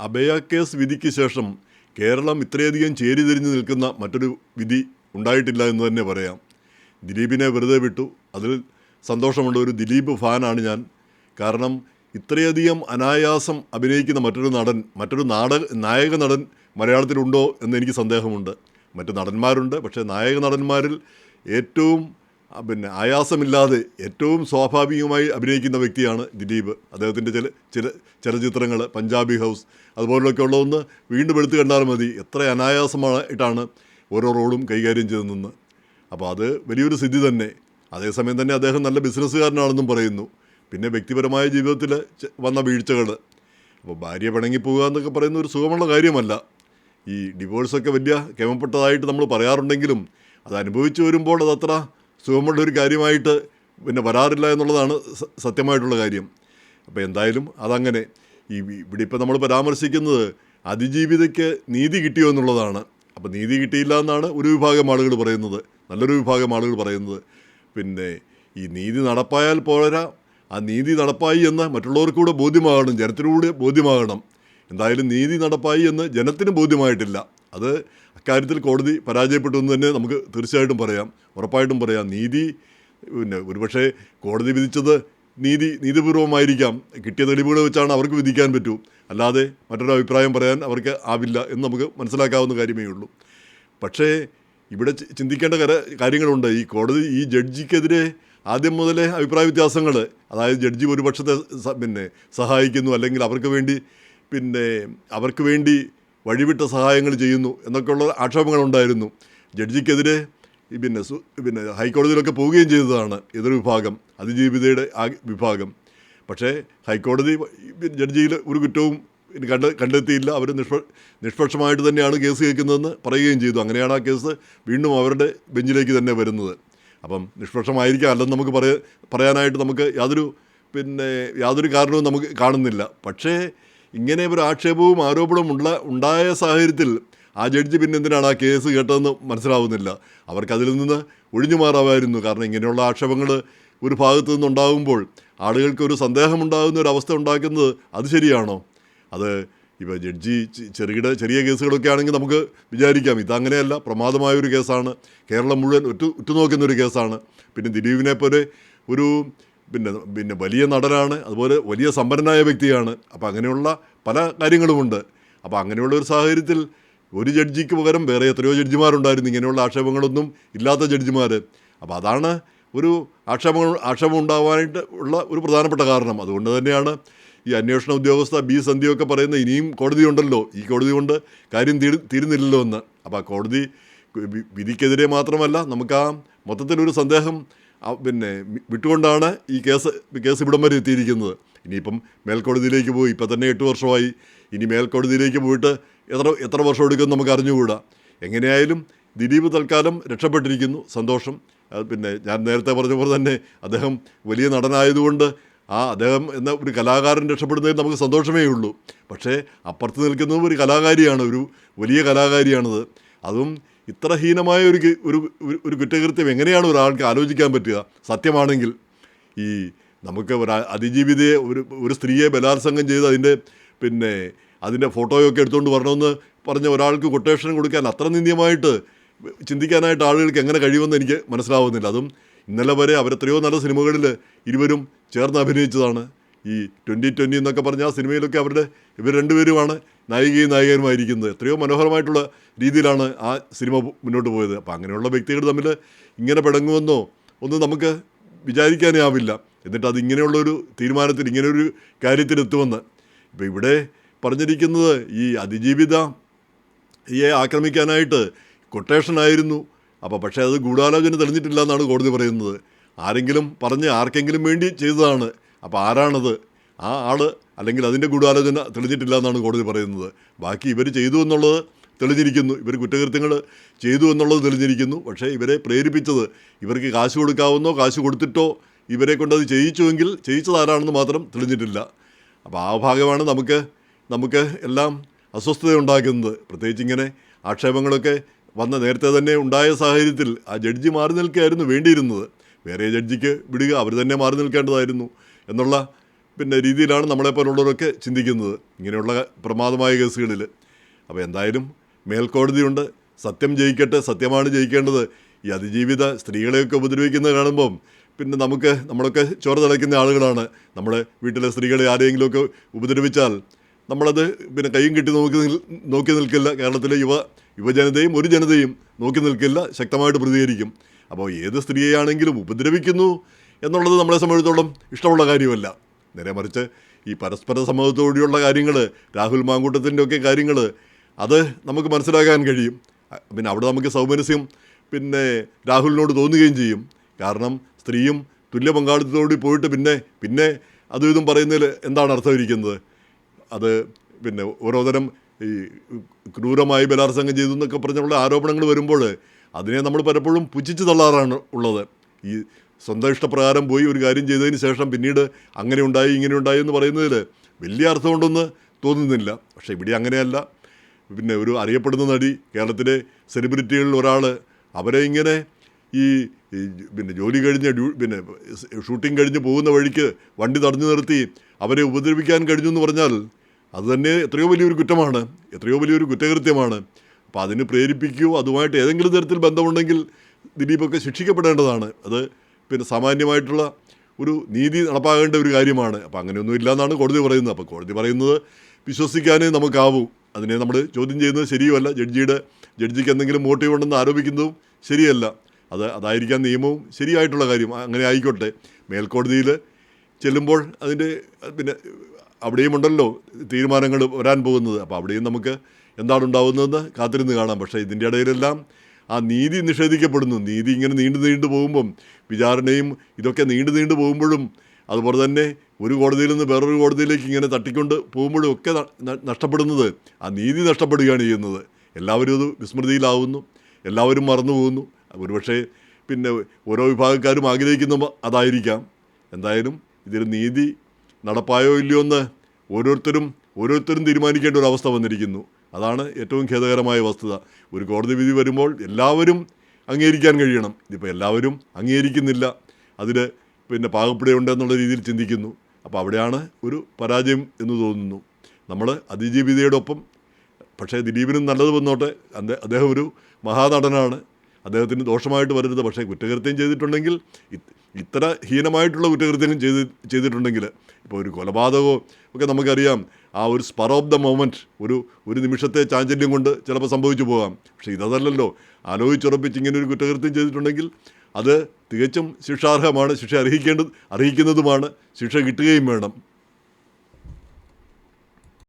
അഭയ case വിധിക്ക് ശേഷം കേരളം ഇത്രയധികം ചേരിതിരിഞ്ഞ് നിൽക്കുന്ന മറ്റൊരു വിധി ഉണ്ടായിട്ടില്ല എന്ന് തന്നെ പറയാം. ദിലീപിനെ വെറുതെ വിട്ടു. അതിൽ സന്തോഷമുള്ള ഒരു ദിലീപ് ഫാനാണ് ഞാൻ. കാരണം ഇത്രയധികം അനായാസം അഭിനയിക്കുന്ന മറ്റൊരു നായക നടൻ മലയാളത്തിലുണ്ടോ എന്നെനിക്ക് സന്ദേഹമുണ്ട്. മറ്റ് നടന്മാരുണ്ട്, പക്ഷേ നായക നടന്മാരിൽ ഏറ്റവും ആയാസമില്ലാതെ ഏറ്റവും സ്വാഭാവികമായി അഭിനയിക്കുന്ന വ്യക്തിയാണ് ദിലീപ്. അദ്ദേഹത്തിൻ്റെ ചില ചലച്ചിത്രങ്ങൾ, പഞ്ചാബി ഹൗസ് അതുപോലൊക്കെ ഉള്ളതൊന്ന് വീണ്ടും എടുത്തു കണ്ടാൽ മതി എത്ര അനായാസമായിട്ടാണ് ഓരോ റോളും കൈകാര്യം ചെയ്തെന്ന്. അപ്പോൾ അത് വലിയൊരു സിദ്ധി തന്നെ. അതേസമയം തന്നെ അദ്ദേഹം നല്ല ബിസിനസ്സുകാരനാണെന്നും പറയുന്നു. പിന്നെ വ്യക്തിപരമായ ജീവിതത്തിൽ വന്ന വീഴ്ചകൾ, അപ്പോൾ ഭാര്യ പിണങ്ങിപ്പോവുക എന്നൊക്കെ പറയുന്ന ഒരു സുഖമുള്ള കാര്യമല്ല. ഈ ഡിവോഴ്സൊക്കെ വലിയ കേമപ്പെട്ടതായിട്ട് നമ്മൾ പറയാറുണ്ടെങ്കിലും അത് അനുഭവിച്ചു വരുമ്പോൾ അതത്ര സുഖമുള്ളൊരു കാര്യമായിട്ട് വരാറില്ല എന്നുള്ളതാണ് സത്യമായിട്ടുള്ള കാര്യം. അപ്പോൾ എന്തായാലും അതങ്ങനെ. ഇവിടെ ഇപ്പോൾ നമ്മൾ പരാമർശിക്കുന്നത് അതിജീവിതയ്ക്ക് നീതി കിട്ടിയോ എന്നുള്ളതാണ്. അപ്പോൾ നീതി കിട്ടിയില്ല എന്നാണ് ഒരു വിഭാഗം ആളുകൾ പറയുന്നത്, നല്ലൊരു വിഭാഗം ആളുകൾ പറയുന്നത്. പിന്നെ ഈ നീതി നടപ്പായാൽ പോരാ, ആ നീതി നടപ്പായി എന്ന് മറ്റുള്ളവർക്കൂടെ ബോധ്യമാകണം, ജനത്തിനൂടെ ബോധ്യമാകണം. എന്തായാലും നീതി നടപ്പായി എന്ന് ജനത്തിന് ബോധ്യമായിട്ടില്ല. അത് അക്കാര്യത്തിൽ കോടതി പരാജയപ്പെട്ടു എന്ന് തന്നെ നമുക്ക് തീർച്ചയായിട്ടും പറയാം, ഉറപ്പായിട്ടും പറയാം. നീതി ഒരുപക്ഷെ കോടതി വിധിച്ചത് നീതിപൂർവമായിരിക്കാം. കിട്ടിയ തെളിവുകൾ വെച്ചാണ് അവർക്ക് വിധിക്കാൻ പറ്റൂ, അല്ലാതെ മറ്റൊരു അഭിപ്രായം പറയാൻ അവർക്ക് ആവില്ല എന്ന് നമുക്ക് മനസ്സിലാക്കാവുന്ന കാര്യമേ ഉള്ളൂ. പക്ഷേ ഇവിടെ ചിന്തിക്കേണ്ട കാര്യങ്ങളുണ്ട്. ഈ കോടതി ഈ ജഡ്ജിക്കെതിരെ ആദ്യം മുതലേ അഭിപ്രായ വ്യത്യാസങ്ങൾ, അതായത് ജഡ്ജി ഒരു പക്ഷത്തെ സഹായിക്കുന്നു, അല്ലെങ്കിൽ അവർക്ക് വേണ്ടി വഴിവിട്ട സഹായങ്ങൾ ചെയ്യുന്നു എന്നൊക്കെയുള്ള ആക്ഷേപങ്ങളുണ്ടായിരുന്നു. ജഡ്ജിക്കെതിരെ ഹൈക്കോടതിയിലൊക്കെ പോവുകയും ചെയ്തതാണ് എതിർ വിഭാഗം, അതിജീവിതയുടെ ആ വിഭാഗം. പക്ഷേ ഹൈക്കോടതി ജഡ്ജിയിൽ ഒരു കുറ്റവും കണ്ടെത്തിയില്ല. അവർ നിഷ്പക്ഷമായിട്ട് തന്നെയാണ് കേസ് കേൾക്കുന്നതെന്ന് പറയുകയും ചെയ്തു. അങ്ങനെയാണ് ആ കേസ് വീണ്ടും അവരുടെ ബെഞ്ചിലേക്ക് തന്നെ വരുന്നത്. അപ്പം നിഷ്പക്ഷമായിരിക്കാം അല്ലെന്ന് നമുക്ക് പറയാനായിട്ട് നമുക്ക് യാതൊരു കാരണവും നമുക്ക് കാണുന്നില്ല. പക്ഷേ ഇങ്ങനെ ഒരു ആക്ഷേപവും ആരോപണവും ഉണ്ടായ സാഹചര്യത്തിൽ ആ ജഡ്ജി എന്തിനാണ് ആ കേസ് കേട്ടതെന്ന് മനസ്സിലാവുന്നില്ല. അവർക്കതിൽ നിന്ന് ഒഴിഞ്ഞു മാറാമായിരുന്നു. കാരണം ഇങ്ങനെയുള്ള ആക്ഷേപങ്ങൾ ഒരു ഭാഗത്തു നിന്നുണ്ടാകുമ്പോൾ ആളുകൾക്കൊരു സന്ദേഹമുണ്ടാകുന്ന ഒരു അവസ്ഥ ഉണ്ടാക്കുന്നത് അത് ശരിയാണോ? അത് ഇപ്പോൾ ജഡ്ജി ചെറിയ കേസുകളൊക്കെ ആണെങ്കിൽ നമുക്ക് വിചാരിക്കാം ഇതങ്ങനെയല്ല, പ്രമാദമായൊരു കേസാണ്, കേരളം മുഴുവൻ ഉറ്റുനോക്കുന്നൊരു കേസാണ്. പിന്നെ ദിലീപിനെ പോലെ ഒരു വലിയ നടനാണ്, അതുപോലെ വലിയ സമ്പന്നനായ വ്യക്തിയാണ്. അപ്പോൾ അങ്ങനെയുള്ള പല കാര്യങ്ങളുമുണ്ട്. അപ്പോൾ അങ്ങനെയുള്ള ഒരു സാഹചര്യത്തിൽ ഒരു ജഡ്ജിക്ക് പകരം വേറെ എത്രയോ ജഡ്ജിമാരുണ്ടായിരുന്നു, ഇങ്ങനെയുള്ള ആക്ഷേപങ്ങളൊന്നും ഇല്ലാത്ത ജഡ്ജിമാർ. അപ്പോൾ അതാണ് ഒരു ആക്ഷേപം ഉണ്ടാവാനായിട്ട് ഉള്ള ഒരു പ്രധാനപ്പെട്ട കാരണം. അതുകൊണ്ട് തന്നെയാണ് ഈ അന്വേഷണ ഉദ്യോഗസ്ഥ ബി സന്ധ്യയൊക്കെ പറയുന്നത് ഇനിയും കോടതിയുണ്ടല്ലോ, ഈ കോടതി കൊണ്ട് കാര്യം തീരുന്നില്ലല്ലോ എന്ന്. അപ്പോൾ ആ കോടതി വിധിക്കെതിരെ മാത്രമല്ല, നമുക്ക് ആ മൊത്തത്തിലൊരു സന്ദേഹം വിട്ടുകൊണ്ടാണ് ഈ കേസ് ഇവിടം വരെ എത്തിയിരിക്കുന്നത്. ഇനിയിപ്പം മേൽക്കോടതിയിലേക്ക് പോയി, ഇപ്പം തന്നെ 8 വർഷമായി. ഇനി മേൽക്കോടതിയിലേക്ക് പോയിട്ട് എത്ര വർഷം എടുക്കുമെന്ന് നമുക്ക് അറിഞ്ഞുകൂടാ. എങ്ങനെയായാലും ദിലീപ് തൽക്കാലം രക്ഷപ്പെട്ടിരിക്കുന്നു, സന്തോഷം. ഞാൻ നേരത്തെ പറഞ്ഞ പോലെ തന്നെ അദ്ദേഹം വലിയ നടനായതുകൊണ്ട് അദ്ദേഹം എന്ന ഒരു കലാകാരൻ രക്ഷപ്പെടുന്നതിൽ നമുക്ക് സന്തോഷമേ ഉള്ളൂ. പക്ഷേ അപ്പുറത്ത് നിൽക്കുന്നതും ഒരു കലാകാരിയാണ്, ഒരു വലിയ കലാകാരിയാണത്. അതും ഇത്ര ഹീനമായ ഒരു കുറ്റകൃത്യം എങ്ങനെയാണ് ഒരാൾക്ക് ആലോചിക്കാൻ പറ്റുക? സത്യമാണെങ്കിൽ ഈ നമുക്ക് അതിജീവിതയെ ഒരു സ്ത്രീയെ ബലാത്സംഗം ചെയ്ത് അതിൻ്റെ ഫോട്ടോയൊക്കെ എടുത്തുകൊണ്ട് വരണമെന്ന് പറഞ്ഞ ഒരാൾക്ക് കൊട്ടേഷൻ കൊടുക്കാൻ അത്ര നിന്ദ്യമായിട്ട് ചിന്തിക്കാനായിട്ട് ആളുകൾക്ക് എങ്ങനെ കഴിയുമെന്ന് എനിക്ക് മനസ്സിലാവുന്നില്ല. അതും ഇന്നലെ വരെ അവരെത്രയോ നല്ല സിനിമകളിൽ ഇരുവരും ചേർന്ന് അഭിനയിച്ചതാണ്. ഈ 2020 എന്നൊക്കെ പറഞ്ഞ ആ സിനിമയിലൊക്കെ ഇവർ രണ്ടുപേരുമാണ് നായികയും നായകനുമായിരിക്കുന്നത്. എത്രയോ മനോഹരമായിട്ടുള്ള രീതിയിലാണ് ആ സിനിമ മുന്നോട്ട് പോയത്. അപ്പോൾ അങ്ങനെയുള്ള വ്യക്തികൾ തമ്മിൽ ഇങ്ങനെ പിണങ്ങുമെന്നോ ഒന്നും നമുക്ക് വിചാരിക്കാനേ ആവില്ല. എന്നിട്ട് അതിങ്ങനെയുള്ളൊരു തീരുമാനത്തിൽ, ഇങ്ങനെയൊരു കാര്യത്തിലെത്തുമെന്ന്. ഇപ്പോൾ ഇവിടെ പറഞ്ഞിരിക്കുന്നത് ഈ അതിജീവിതയെ ആക്രമിക്കാനായിട്ട് കൊട്ടേഷനായിരുന്നു. പക്ഷേ അത് ഗൂഢാലോചന തെളിഞ്ഞിട്ടില്ല എന്നാണ് കോടതി പറയുന്നത്. ആരെങ്കിലും പറഞ്ഞ് ആർക്കെങ്കിലും വേണ്ടി ചെയ്തതാണ്. അപ്പോൾ ആരാണത്? ആ ആൾ അല്ലെങ്കിൽ അതിൻ്റെ ഗൂഢാലോചന തെളിഞ്ഞിട്ടില്ല എന്നാണ് കോടതി പറയുന്നത്. ബാക്കി ഇവർ ചെയ്തു എന്നുള്ളത് തെളിഞ്ഞിരിക്കുന്നു, ഇവർ കുറ്റകൃത്യങ്ങൾ ചെയ്തു എന്നുള്ളത് തെളിഞ്ഞിരിക്കുന്നു. പക്ഷേ ഇവരെ പ്രേരിപ്പിച്ചത്, ഇവർക്ക് കാശ് കൊടുക്കാവുന്നോ കാശ് കൊടുത്തിട്ടോ ഇവരെ കൊണ്ടത് ചെയ്യിച്ചുവെങ്കിൽ ചെയ്യിച്ചതാരാണെന്ന് മാത്രം തെളിഞ്ഞിട്ടില്ല. അപ്പോൾ ആ ഭാഗമാണ് നമുക്ക് എല്ലാം അസ്വസ്ഥത ഉണ്ടാക്കുന്നത്. പ്രത്യേകിച്ച് ഇങ്ങനെ ആക്ഷേപങ്ങളൊക്കെ നേരത്തെ തന്നെ ഉണ്ടായ സാഹചര്യത്തിൽ ആ ജഡ്ജി മാറി നിൽക്കുകയായിരുന്നു വേണ്ടിയിരുന്നത്. വേറെ ജഡ്ജിക്ക് വിടുക, അവർ തന്നെ മാറി നിൽക്കേണ്ടതായിരുന്നു എന്നുള്ള പിന്നെ രീതിയിലാണ് നമ്മളെപ്പോലുള്ളവരൊക്കെ ചിന്തിക്കുന്നത് ഇങ്ങനെയുള്ള പ്രമാദമായ കേസുകളിൽ. അപ്പോൾ എന്തായാലും മേൽക്കോടതിയുണ്ട്, സത്യം ജയിക്കട്ടെ, സത്യമാണ് ജയിക്കേണ്ടത്. ഈ അതിജീവിത സ്ത്രീകളെയൊക്കെ ഉപദ്രവിക്കുന്നത് കാണുമ്പം പിന്നെ നമ്മളൊക്കെ ചോര തിളയ്ക്കുന്ന ആളുകളാണ്. നമ്മുടെ വീട്ടിലെ സ്ത്രീകളെ ആരെങ്കിലുമൊക്കെ ഉപദ്രവിച്ചാൽ നമ്മളത് പിന്നെ കൈയും കെട്ടി നോക്കി നിൽക്കില്ല. കേരളത്തിലെ യുവജനതയും ഒരു ജനതയും നോക്കി നിൽക്കില്ല, ശക്തമായിട്ട് പ്രതികരിക്കും. അപ്പോൾ ഏത് സ്ത്രീയെയാണെങ്കിലും ഉപദ്രവിക്കുന്നു എന്നുള്ളത് നമ്മളെ സംബന്ധിച്ചിടത്തോളം ഇഷ്ടമുള്ള കാര്യമല്ല. നേരെ മറിച്ച് ഈ പരസ്പര സമ്മതത്തോടെയുള്ള കാര്യങ്ങൾ, രാഹുൽ മാങ്കൂട്ടത്തിൻ്റെ ഒക്കെ കാര്യങ്ങൾ, അത് നമുക്ക് മനസ്സിലാക്കാൻ കഴിയും. പിന്നെ അവിടെ നമുക്ക് സൗമനസ്യം പിന്നെ രാഹുലിനോട് തോന്നുകയും ചെയ്യും. കാരണം സ്ത്രീയും തുല്യ പങ്കാളിത്തത്തോടെ പോയിട്ട് പിന്നെ അതും ഇതും പറയുന്നതിൽ എന്താണ് അർത്ഥമിരിക്കുന്നത്? അത് പിന്നെ ഓരോതരം ഈ ക്രൂരമായി ബലാത്സംഗം ചെയ്തു എന്നൊക്കെ പറഞ്ഞുള്ള ആരോപണങ്ങൾ വരുമ്പോൾ അതിനെ നമ്മൾ പലപ്പോഴും പുച്ഛിച്ച് തള്ളാറാണ് ഉള്ളത്. ഈ സ്വന്തം ഇഷ്ടപ്രകാരം പോയി ഒരു കാര്യം ചെയ്തതിന് ശേഷം പിന്നീട് അങ്ങനെ ഉണ്ടായി ഇങ്ങനെ ഉണ്ടായി എന്ന് പറയുന്നതിൽ വലിയ അർത്ഥമുണ്ടെന്ന് തോന്നുന്നില്ല. പക്ഷേ ഇവിടെ അങ്ങനെയല്ല. പിന്നെ ഒരു അറിയപ്പെടുന്ന നടി, കേരളത്തിലെ സെലിബ്രിറ്റികളിൽ ഒരാൾ, അവരെ ഇങ്ങനെ ഈ പിന്നെ ജോലി കഴിഞ്ഞ് പിന്നെ ഷൂട്ടിംഗ് കഴിഞ്ഞ് പോകുന്ന വഴിക്ക് വണ്ടി തടഞ്ഞു നിർത്തി അവരെ ഉപദ്രവിക്കാൻ കഴിഞ്ഞു എന്ന് പറഞ്ഞാൽ അത് തന്നെ എത്രയോ വലിയൊരു കുറ്റമാണ്, എത്രയോ വലിയൊരു കുറ്റകൃത്യമാണ്. അപ്പോൾ അതിന് പ്രേരിപ്പിക്കുകയോ അതുമായിട്ട് ഏതെങ്കിലും തരത്തിൽ ബന്ധമുണ്ടെങ്കിൽ ദിലീപൊക്കെ ശിക്ഷിക്കപ്പെടേണ്ടതാണ്. അത് പിന്നെ സാമാന്യമായിട്ടുള്ള ഒരു നീതി നടപ്പാകേണ്ട ഒരു കാര്യമാണ്. അപ്പോൾ അങ്ങനെയൊന്നും ഇല്ലയെന്നാണ് കോടതി പറയുന്നത്. അപ്പോൾ കോടതി പറയുന്നത് വിശ്വസിക്കാനേ നമുക്കാവൂ. അതിനെ നമ്മൾ ചോദ്യം ചെയ്യുന്നത് ശരിയുമല്ല. ജഡ്ജിക്ക് എന്തെങ്കിലും മോട്ടീവ് ഉണ്ടെന്ന് ആരോപിക്കുന്നതും ശരിയല്ല. അതായിരിക്കാൻ നിയമവും ശരിയായിട്ടുള്ള കാര്യം. അങ്ങനെ ആയിക്കോട്ടെ. മേൽക്കോടതിയിൽ ചെല്ലുമ്പോൾ അതിൻ്റെ പിന്നെ അവിടെയും ഉണ്ടല്ലോ തീരുമാനങ്ങൾ വരാൻ പോകുന്നത്. അപ്പോൾ അവിടെയും നമുക്ക് എന്താണ് ഉണ്ടാകുന്നതെന്ന് കാത്തിരുന്ന് കാണാം. പക്ഷേ ഇതിൻ്റെ ഇടയിലെല്ലാം ആ നീതി നിഷേധിക്കപ്പെടുന്നു. നീതി ഇങ്ങനെ നീണ്ടു പോകുമ്പം, വിചാരണയും ഇതൊക്കെ നീണ്ടു പോകുമ്പോഴും, അതുപോലെ തന്നെ ഒരു കോടതിയിൽ നിന്ന് വേറൊരു കോടതിയിലേക്ക് ഇങ്ങനെ തട്ടിക്കൊണ്ട് പോകുമ്പോഴും ഒക്കെ നഷ്ടപ്പെടുന്നത് ആ നീതി നഷ്ടപ്പെടുകയാണ് ചെയ്യുന്നത്. എല്ലാവരും അത് വിസ്മൃതിയിലാവുന്നു, എല്ലാവരും മറന്നു പോകുന്നു. ഒരുപക്ഷെ പിന്നെ ഓരോ വിഭാഗക്കാരും ആഗ്രഹിക്കുന്ന അതായിരിക്കാം. എന്തായാലും ഇതിൽ നീതി നടപ്പായോ ഇല്ലയോ എന്ന് ഓരോരുത്തരും തീരുമാനിക്കേണ്ട ഒരു അവസ്ഥ വന്നിരിക്കുന്നു. അതാണ് ഏറ്റവും ഖേദകരമായ വസ്തുത. ഒരു കോടതി വിധി വരുമ്പോൾ എല്ലാവരും അംഗീകരിക്കാൻ കഴിയണം. ഇതിപ്പോൾ എല്ലാവരും അംഗീകരിക്കുന്നില്ല, അതിൽ പിന്നെ പാകപ്പെടുകയുണ്ടെന്നുള്ള രീതിയിൽ ചിന്തിക്കുന്നു. അപ്പോൾ അവിടെയാണ് ഒരു പരാജയം എന്ന് തോന്നുന്നു. നമ്മൾ അതിജീവിതയുടെ ഒപ്പം, പക്ഷേ ദിലീപിനും നല്ലത് വന്നോട്ടെ, അദ്ദേഹം ഒരു മഹാനടനാണ്, അദ്ദേഹത്തിന് ദോഷമായിട്ട് വരരുത്. പക്ഷേ കുറ്റകൃത്യം ചെയ്തിട്ടുണ്ടെങ്കിൽ, ഇത്ര ഹീനമായിട്ടുള്ള കുറ്റകൃത്യം ചെയ്തിട്ടുണ്ടെങ്കിൽ, ഇപ്പോൾ ഒരു കൊലപാതകമോ ഒക്കെ നമുക്കറിയാം, ആ ഒരു സ്പർ ഓഫ് ദ മൊമെൻറ്റ്, ഒരു നിമിഷത്തെ ചാഞ്ചല്യം കൊണ്ട് ചിലപ്പോൾ സംഭവിച്ചു പോകാം. പക്ഷേ ഇതല്ലല്ലോ. ആലോചിച്ചുറപ്പിച്ച് ഇങ്ങനെ ഒരു കുറ്റകൃത്യം ചെയ്തിട്ടുണ്ടെങ്കിൽ അത് തികച്ചും ശിക്ഷാർഹമാണ്, ശിക്ഷ അർഹിക്കുന്നതുമാണ്, ശിക്ഷ കിട്ടുകയും വേണം.